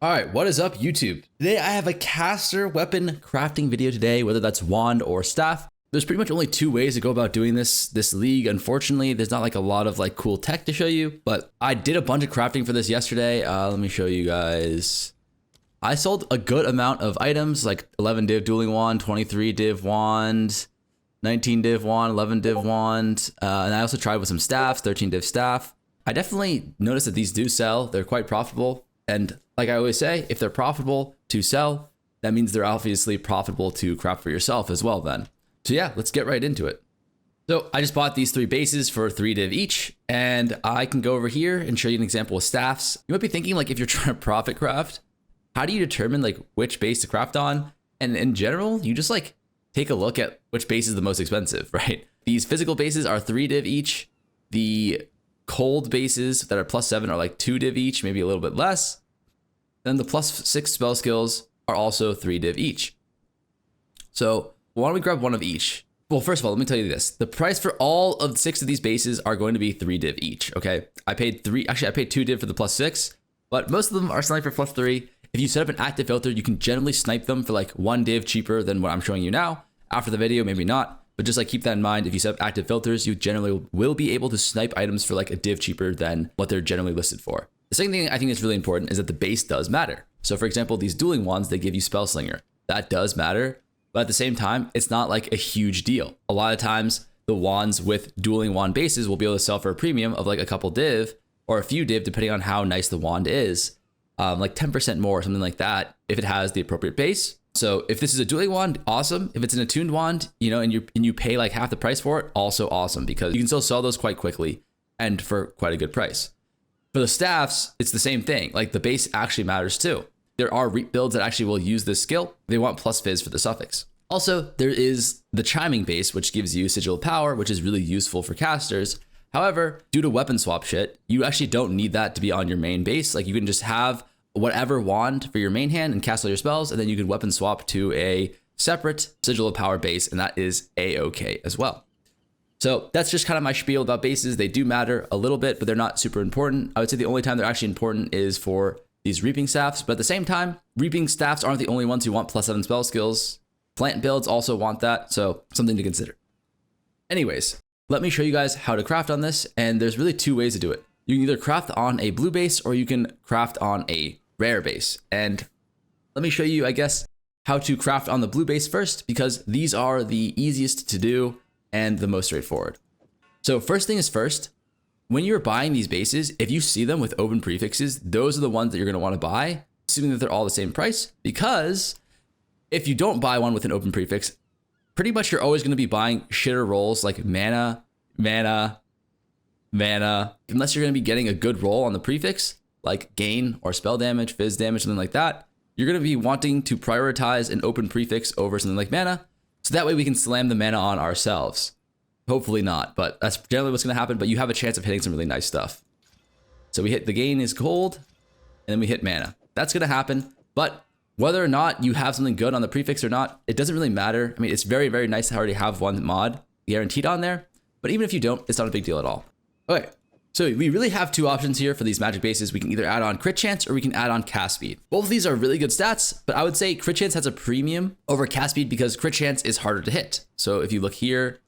All right, what is up, YouTube? Today I have a caster weapon crafting video today, whether that's wand or staff. There's pretty much only two ways to go about doing this league. Unfortunately, there's not like a lot of like cool tech to show you, but I did a bunch of crafting for this yesterday. Let me show you guys. I sold a good amount of items, like 11 div dueling wand, 23 div wand, 19 div wand, 11 div wand, and I also tried with some staffs, 13 div staff. I definitely noticed that these do sell. They're quite profitable. And like I always say, if they're profitable to sell, that means they're obviously profitable to craft for yourself as well then. So yeah, let's get right into it. So I just bought these 3 bases for 3 div each, and I can go over here and show you an example with staffs. You might be thinking, like, if you're trying to profit craft, how do you determine like which base to craft on? And in general, you just like take a look at which base is the most expensive, right? These physical bases are 3 div each. The cold bases that are +7 are like 2 div each, maybe a little bit less. Then the +6 spell skills are also 3 div each. So why don't we grab one of each? Well, first of all, let me tell you this. The price for all of 6 of these bases are going to be 3 div each, okay? I paid 2 div for the +6, but most of them are selling for +3. If you set up an active filter, you can generally snipe them for like 1 div cheaper than what I'm showing you now. After the video, maybe not, but just like keep that in mind. If you set up active filters, you generally will be able to snipe items for like a div cheaper than what they're generally listed for. The second thing I think is really important is that the base does matter. So for example, these dueling wands, they give you spell slinger. That does matter, but at the same time, it's not like a huge deal. A lot of times the wands with dueling wand bases will be able to sell for a premium of like a couple div or a few div, depending on how nice the wand is, like 10% more or something like that, if it has the appropriate base. So if this is a dueling wand, awesome. If it's an attuned wand, you know, and you pay like half the price for it, also awesome, because you can still sell those quite quickly and for quite a good price. For the staffs, it's the same thing. Like the base actually matters too. There are reap builds that actually will use this skill. They want +fizz for the suffix. Also, there is the chiming base, which gives you sigil power, which is really useful for casters. However, due to weapon swap shit, you actually don't need that to be on your main base. Like you can just have whatever wand for your main hand and cast all your spells, and then you can weapon swap to a separate sigil of power base, and that is a-okay as well. So that's just kind of my spiel about bases. They do matter a little bit, but they're not super important. I would say the only time they're actually important is for these reaping staffs, but at the same time, reaping staffs aren't the only ones who want +7 spell skills. Plant builds also want that, so something to consider. Anyways, let me show you guys how to craft on this, and there's really 2 ways to do it. You can either craft on a blue base or you can craft on a rare base. And let me show you, I guess, how to craft on the blue base first, because these are the easiest to do and the most straightforward. So first thing is first, when you're buying these bases, if you see them with open prefixes, those are the ones that you're going to want to buy, assuming that they're all the same price, because if you don't buy one with an open prefix, pretty much you're always going to be buying shitter rolls like mana, unless you're going to be getting a good roll on the prefix, like gain or spell damage, fizz damage, something like that. You're going to be wanting to prioritize an open prefix over something like mana, so that way we can slam the mana on ourselves. Hopefully not, but that's generally what's going to happen, but you have a chance of hitting some really nice stuff. So we hit the gain is gold, and then we hit mana. That's going to happen, but whether or not you have something good on the prefix or not, it doesn't really matter. I mean, it's very, very nice to already have one mod guaranteed on there, but even if you don't, it's not a big deal at all. Okay, so we really have 2 options here for these magic bases. We can either add on crit chance or we can add on cast speed. Both of these are really good stats, but I would say crit chance has a premium over cast speed because crit chance is harder to hit. So if you look here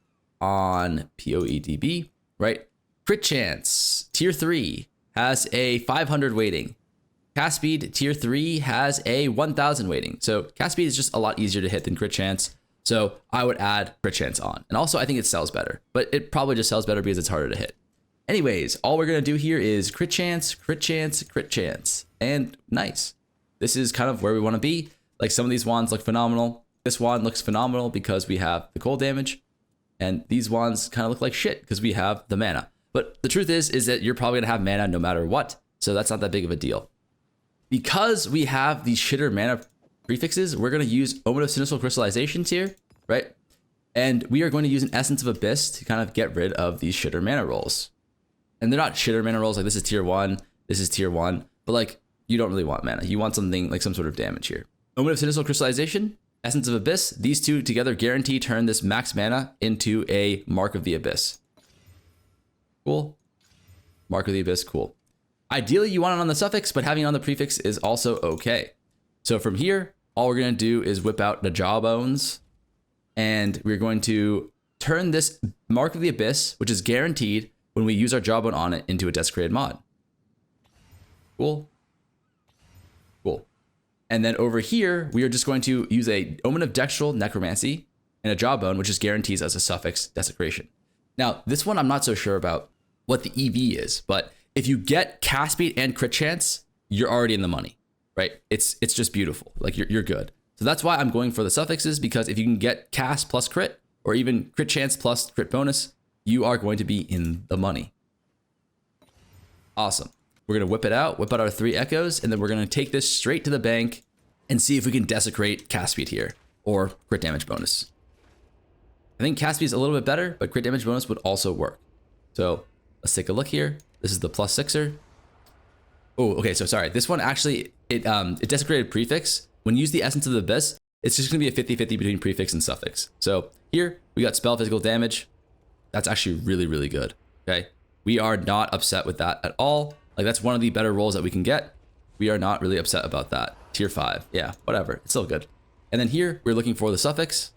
on POE2, right? Crit chance, tier 3 has a 500 weighting. Cast speed, tier 3 has a 1000 weighting. So cast speed is just a lot easier to hit than crit chance. So I would add crit chance on. And also I think it sells better, but it probably just sells better because it's harder to hit. Anyways, all we're going to do here is crit chance, crit chance, crit chance, and nice. This is kind of where we want to be. Like some of these wands look phenomenal. This wand looks phenomenal because we have the cold damage, and these wands kind of look like shit because we have the mana. But the truth is that you're probably going to have mana no matter what. So that's not that big of a deal. Because we have these shitter mana prefixes, we're going to use Omen of Sinistral Crystallizations here, right? And we are going to use an Essence of Abyss to kind of get rid of these shitter mana rolls. And they're not shitter mana rolls, like this is tier 1, this is tier 1, but like you don't really want mana. You want something like some sort of damage here. Omen of Sinistral Crystallization, Essence of Abyss, these 2 together guarantee turn this max mana into a Mark of the Abyss. Cool. Mark of the Abyss, cool. Ideally, you want it on the suffix, but having it on the prefix is also okay. So from here, all we're going to do is whip out the jawbones, and we're going to turn this Mark of the Abyss, which is guaranteed when we use our jawbone on it, into a desecrated mod. Cool. Cool. And then over here, we are just going to use a Omen of Dextral Necromancy and a jawbone, which just guarantees as a suffix desecration. Now, this one I'm not so sure about what the EV is, but if you get cast speed and crit chance, you're already in the money, right? It's just beautiful. Like you're good. So that's why I'm going for the suffixes, because if you can get cast plus crit, or even crit chance plus crit bonus, you are going to be in the money. Awesome. We're going to whip out our 3 echoes, and then we're going to take this straight to the bank and see if we can desecrate cast speed here, or crit damage bonus. I think cast speed is a little bit better, but crit damage bonus would also work. So let's take a look here. This is the +6er. Oh, okay, so sorry. This one actually, it desecrated prefix. When you use the Essence of the Abyss, it's just going to be a 50-50 between prefix and suffix. So here, we got spell physical damage. That's actually really, really good, okay? We are not upset with that at all. Like, that's one of the better rolls that we can get. We are not really upset about that. Tier 5, yeah, whatever. It's still good. And then here, we're looking for the suffix.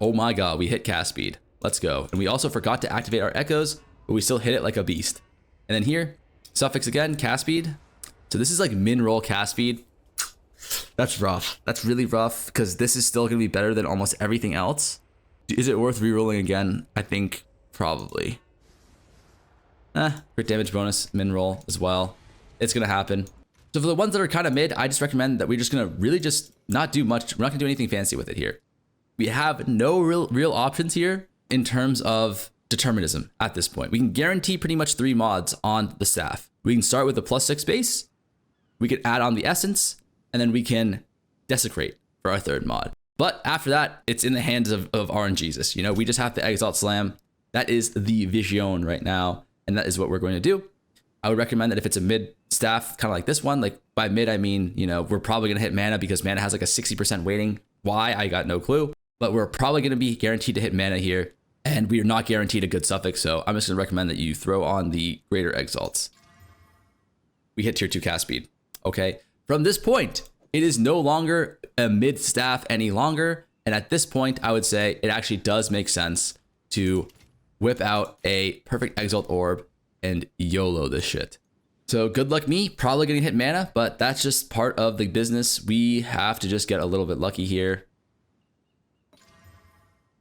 Oh my god, we hit cast speed. Let's go. And we also forgot to activate our echoes, but we still hit it like a beast. And then here, suffix again, cast speed. So this is like min roll cast speed. That's rough. That's really rough, because this is still going to be better than almost everything else. Is it worth rerolling again? I think probably. Crit damage bonus, min roll as well. It's going to happen. So for the ones that are kind of mid, I just recommend that we're just going to really just not do much. We're not going to do anything fancy with it here. We have no real options here in terms of determinism at this point. We can guarantee pretty much 3 mods on the staff. We can start with the +6 base. We could add on the essence, and then we can desecrate for our 3rd mod. But after that, it's in the hands of RNGesus. You know, we just have to Exalt Slam. That is the vision right now, and that is what we're going to do. I would recommend that if it's a mid staff, kind of like this one, like by mid, I mean, you know, we're probably going to hit mana, because mana has like a 60% weighting. Why? I got no clue. But we're probably going to be guaranteed to hit mana here, and we are not guaranteed a good suffix, so I'm just going to recommend that you throw on the Greater Exalts. We hit tier 2 cast speed. Okay, from this point, it is no longer a mid staff any longer, and at this point, I would say it actually does make sense to whip out a perfect Exalt Orb and YOLO this shit. So good luck me, probably going to hit mana, but that's just part of the business. We have to just get a little bit lucky here.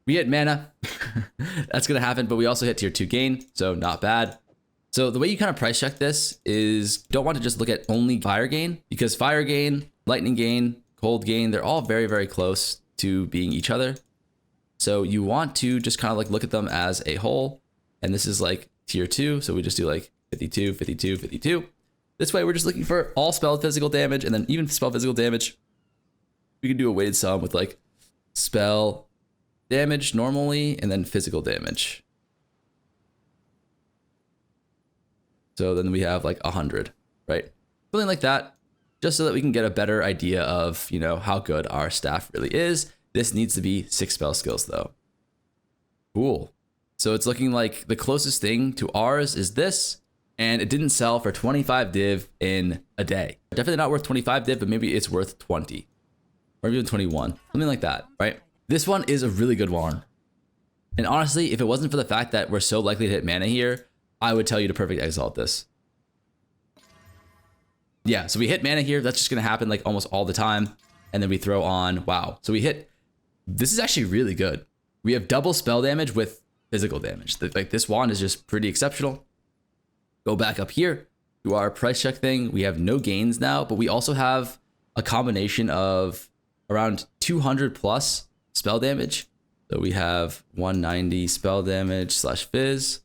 We hit mana. That's going to happen, but we also hit tier 2 gain, so not bad. So the way you kind of price check this is, don't want to just look at only fire gain, because fire gain, lightning gain, cold gain, they're all very, very close to being each other. So you want to just kind of like look at them as a whole. And this is like tier 2, so we just do like 52, 52, 52. This way we're just looking for all spell physical damage, and then even spell physical damage. We can do a weighted sum with like spell damage normally, and then physical damage. So then we have like 100, right? Something like that, just so that we can get a better idea of, you know, how good our staff really is. This needs to be 6 spell skills though. Cool. So it's looking like the closest thing to ours is this, and it didn't sell for 25 div in a day. Definitely not worth 25 div, but maybe it's worth 20 or even 21, something like that, right? This one is a really good one. And honestly, if it wasn't for the fact that we're so likely to hit mana here, I would tell you to perfect exalt this. Yeah, so we hit mana here. That's just going to happen like almost all the time. And then we throw on, wow. So we hit, this is actually really good. We have double spell damage with physical damage. Like this wand is just pretty exceptional. Go back up here to our price check thing. We have no gains now, but we also have a combination of around 200 plus spell damage. So we have 190 spell damage slash fizz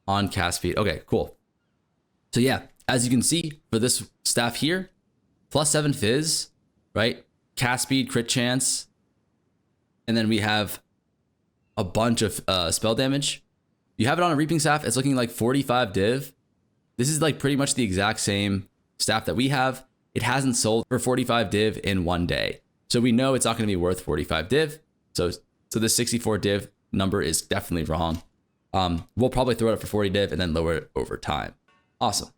on cast speed. Okay, cool. So yeah, as you can see for this staff here, +7 fizz, right? Cast speed, crit chance. And then we have a bunch of spell damage. You have it on a reaping staff. It's looking like 45 div. This is like pretty much the exact same staff that we have. It hasn't sold for 45 div in one day. So we know it's not going to be worth 45 div. So the 64 div number is definitely wrong. We'll probably throw it up for 40 div and then lower it over time. Awesome.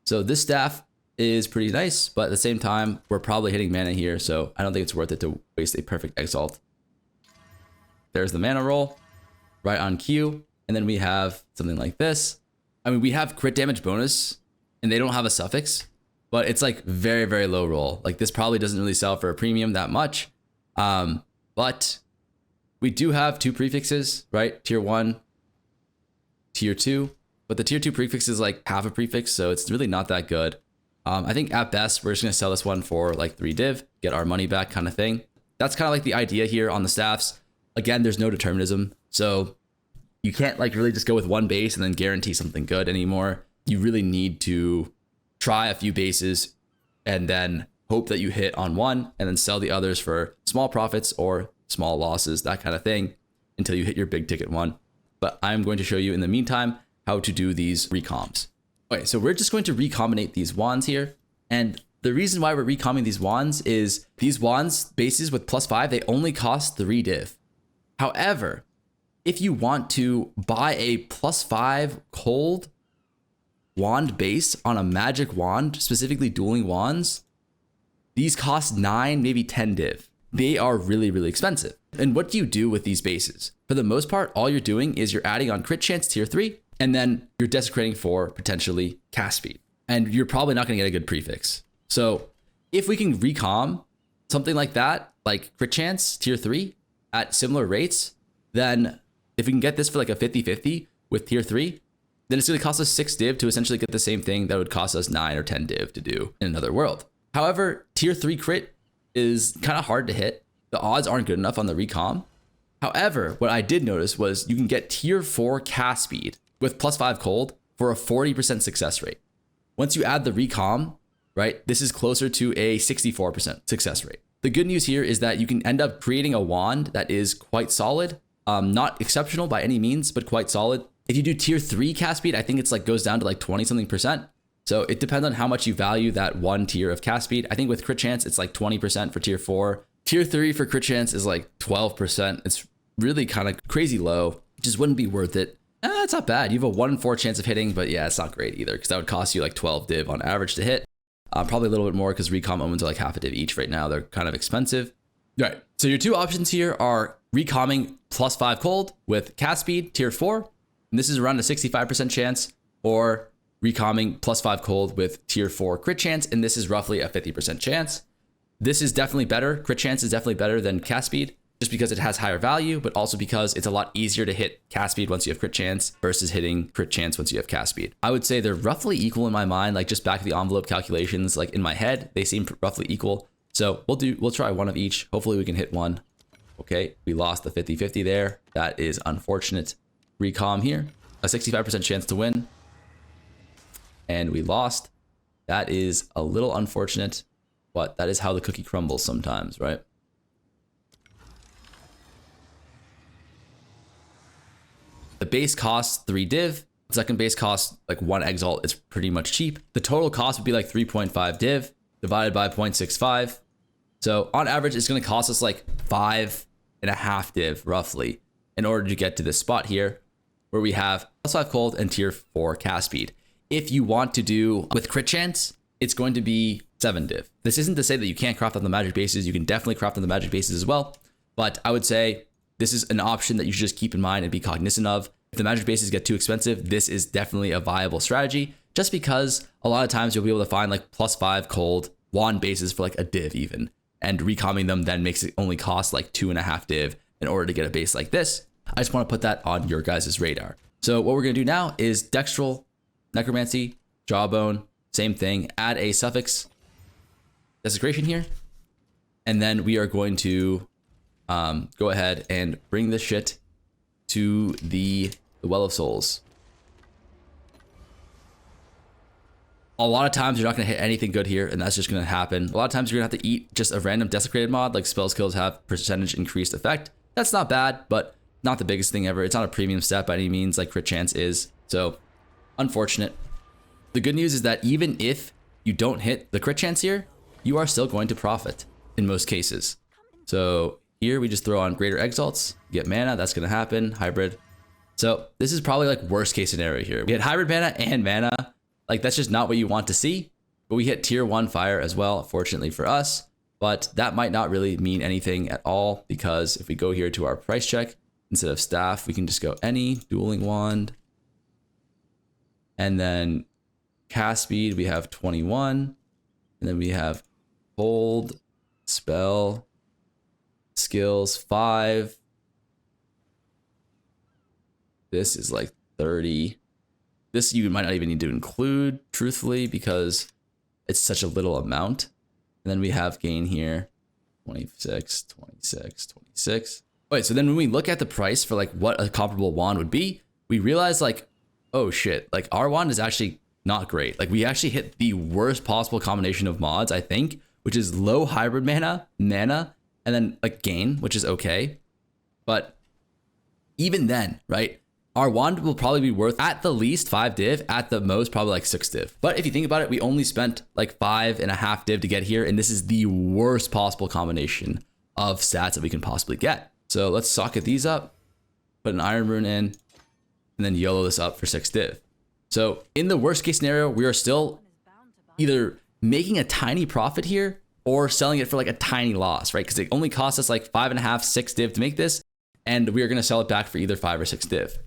So this staff is pretty nice, but at the same time, we're probably hitting mana here, so I don't think it's worth it to waste a perfect exalt. There's the mana roll, right on cue, and then we have something like this. I mean, we have crit damage bonus, and they don't have a suffix, but it's like very, very low roll. Like this probably doesn't really sell for a premium that much, but we do have 2 prefixes, right? Tier 1, Tier 2, but the Tier 2 prefix is like half a prefix, so it's really not that good. I think at best, we're just going to sell this one for like 3 div, get our money back kind of thing. That's kind of like the idea here on the staffs. Again, there's no determinism. So you can't like really just go with one base and then guarantee something good anymore. You really need to try a few bases and then hope that you hit on one and then sell the others for small profits or small losses, that kind of thing, until you hit your big ticket one. But I'm going to show you in the meantime how to do these recombs. Okay, so we're just going to recombinate these wands here. And the reason why we're recombing these wands is these wands bases with +5, they only cost 3 div. However, if you want to buy a +5 cold wand base on a magic wand, specifically dueling wands, these cost 9, maybe 10 div. They are really, really expensive. And what do you do with these bases? For the most part, all you're doing is you're adding on crit chance tier 3, and then you're desecrating for potentially cast speed. And you're probably not gonna get a good prefix. So if we can recom something like that, like crit chance tier 3 at similar rates, then if we can get this for like a 50-50 with tier 3, then it's gonna cost us 6 div to essentially get the same thing that would cost us 9 or 10 div to do in another world. However, tier 3 crit is kind of hard to hit. The odds aren't good enough on the recom. However, what I did notice was you can get tier 4 cast speed with +5 cold for a 40% success rate. Once you add the recom, right, this is closer to a 64% success rate. The good news here is that you can end up creating a wand that is quite solid, not exceptional by any means, but quite solid. If you do tier 3 cast speed, I think it's like goes down to like 20 something percent. So it depends on how much you value that one tier of cast speed. I think with crit chance, it's like 20% for tier 4. Tier 3 for crit chance is like 12%. It's really kind of crazy low. Just wouldn't be worth it. It's not bad. You have a 1 in 4 chance of hitting, but yeah, it's not great either because that would cost you like 12 div on average to hit. Probably a little bit more because recom omens are like half a div each right now. They're kind of expensive. All right. So your 2 options here are recomming +5 cold with cast speed tier 4. And this is around a 65% chance, or recomming +5 cold with tier 4 crit chance. And this is roughly a 50% chance. This is definitely better. Crit chance is definitely better than cast speed, just because it has higher value, but also because it's a lot easier to hit cast speed once you have crit chance versus hitting crit chance once you have cast speed. I would say they're roughly equal in my mind, like just back of the envelope calculations, like in my head, they seem roughly equal. So we'll try one of each. Hopefully we can hit one. Okay, we lost the 50-50 there. That is unfortunate. Recom here, a 65% chance to win. And we lost. That is a little unfortunate, but that is how the cookie crumbles sometimes, right? The base costs 3 div. The second base costs like 1 exalt. It's pretty much cheap. The total cost would be like 3.5 div divided by 0.65. So on average, it's going to cost us like 5.5 div roughly in order to get to this spot here where we have +5 cold and tier 4 cast speed. If you want to do with crit chance, it's going to be 7 div. This isn't to say that you can't craft on the magic bases. You can definitely craft on the magic bases as well. But I would say this is an option that you should just keep in mind and be cognizant of. If the magic bases get too expensive, this is definitely a viable strategy, just because a lot of times you'll be able to find like +5 cold wand bases for like a div even, and recombing them then makes it only cost like 2.5 div in order to get a base like this. I just want to put that on your guys' radar. So what we're going to do now is Dextral, Necromancy, Jawbone, same thing, add a suffix desecration here. And then we are going to go ahead and bring this shit to the Well of Souls. A lot of times you're not going to hit anything good here, and that's just going to happen. A lot of times you're going to have to eat just a random desecrated mod, like spell skills have percentage increased effect. That's not bad, but not the biggest thing ever. It's not a premium stat by any means like crit chance is. So unfortunate. The good news is that even if you don't hit the crit chance here, you are still going to profit in most cases. So here we just throw on greater exalts, get mana, that's going to happen, hybrid. So this is probably like worst case scenario here. We had hybrid mana and mana. Like that's just not what you want to see. But we hit tier 1 fire as well, fortunately for us. But that might not really mean anything at all, because if we go here to our price check, instead of staff, we can just go any dueling wand. And then cast speed, we have 21. And then we have hold, spell, skills 5. This is like 30. This you might not even need to include, truthfully, because it's such a little amount. And then we have gain here, 26, 26, 26. Wait, so then when we look at the price for like what a comparable wand would be, we realize like, oh shit, like our wand is actually not great. Like we actually hit the worst possible combination of mods, I think, which is low hybrid mana, and then like gain, which is okay. But even then, right? Our wand will probably be worth at the least 5 div, at the most probably like 6 div. But if you think about it, we only spent like 5.5 div to get here, and this is the worst possible combination of stats that we can possibly get. So let's socket these up, put an Iron Rune in, and then YOLO this up for 6 div. So in the worst case scenario, we are still either making a tiny profit here or selling it for like a tiny loss, right? Because it only costs us like 5.5, 6 div to make this, and we are going to sell it back for either 5 or 6 div.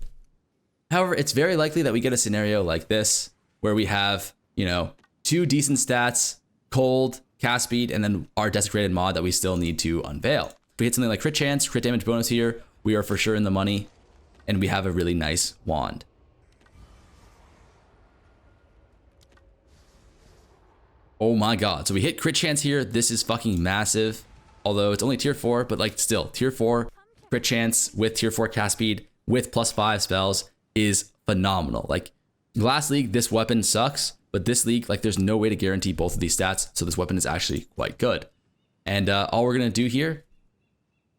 However, it's very likely that we get a scenario like this where we have, you know, 2 decent stats, cold, cast speed, and then our desecrated mod that we still need to unveil. If we hit something like crit chance, crit damage bonus here, we are for sure in the money, and we have a really nice wand. Oh my god. So we hit crit chance here. This is fucking massive. Although it's only tier 4, but like still, tier 4 crit chance with tier 4 cast speed with +5 spells is phenomenal. Like last league, this weapon sucks, but this league, like there's no way to guarantee both of these stats. So this weapon is actually quite good. And all we're going to do here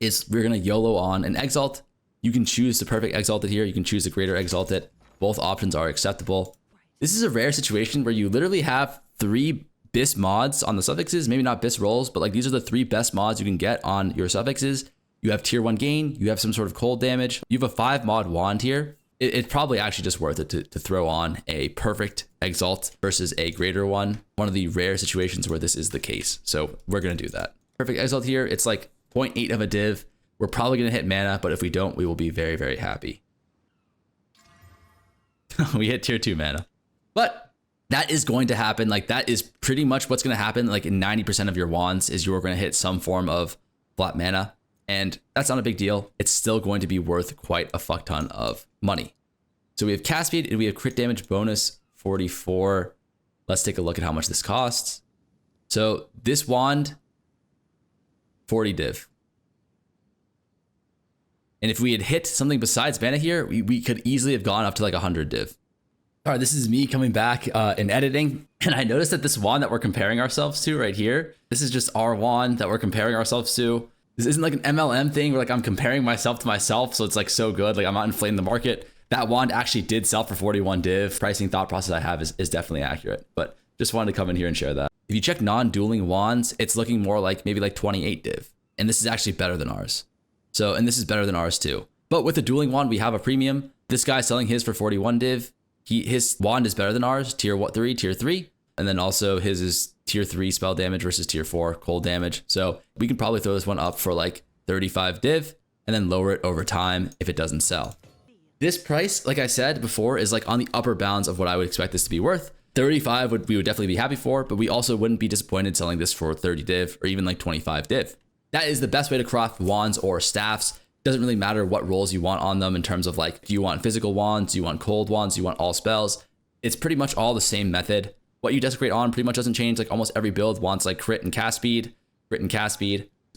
is we're going to YOLO on an Exalt. You can choose the perfect Exalted here. You can choose the greater Exalted. Both options are acceptable. This is a rare situation where you literally have 3 BIS mods on the suffixes, maybe not BIS rolls, but like these are the 3 best mods you can get on your suffixes. You have tier 1 gain, you have some sort of cold damage, you have a 5 mod wand here. It's probably actually just worth it to throw on a perfect Exalt versus a greater one. One of the rare situations where this is the case. So we're going to do that. Perfect Exalt here, it's like 0.8 of a div. We're probably going to hit mana, but if we don't, we will be very, very happy. We hit tier 2 mana. But that is going to happen. Like that is pretty much what's going to happen. Like in 90% of your wands is you're going to hit some form of flat mana. And that's not a big deal. It's still going to be worth quite a fuck ton of money. So we have cast speed and we have crit damage bonus 44. Let's take a look at how much this costs. So this wand, 40 div. And if we had hit something besides mana here, we could easily have gone up to like 100 div. All right, this is me coming back in editing. And I noticed that this wand that we're comparing ourselves to right here, this is just our wand that we're comparing ourselves to. This isn't like an MLM thing where like I'm comparing myself to myself. So it's like so good. Like I'm not inflating the market. That wand actually did sell for 41 div. Pricing thought process I have is definitely accurate, but just wanted to come in here and share that. If you check non-dueling wands, it's looking more like maybe like 28 div. And this is actually better than ours. So, and this is better than ours too. But with the dueling wand, we have a premium. This guy's selling his for 41 div. His wand is better than ours, tier 3. And then also his is tier 3 spell damage versus tier 4 cold damage. So we can probably throw this one up for like 35 div and then lower it over time if it doesn't sell. This price, like I said before, is like on the upper bounds of what I would expect this to be worth. 35 we would definitely be happy for, but we also wouldn't be disappointed selling this for 30 div or even like 25 div. That is the best way to craft wands or staffs. Doesn't really matter what rolls you want on them in terms of like, do you want physical wands? Do you want cold wands? Do you want all spells? It's pretty much all the same method. What you desecrate on pretty much doesn't change. Like almost every build wants like crit and cast speed,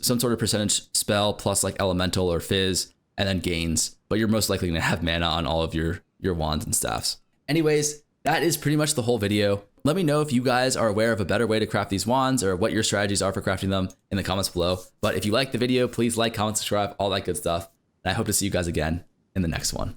some sort of percentage spell plus like elemental or fizz, and then gains. But you're most likely going to have mana on all of your wands and staffs. Anyways, that is pretty much the whole video. Let me know if you guys are aware of a better way to craft these wands or what your strategies are for crafting them in the comments below. But if you like the video, please like, comment, subscribe, all that good stuff. And I hope to see you guys again in the next one.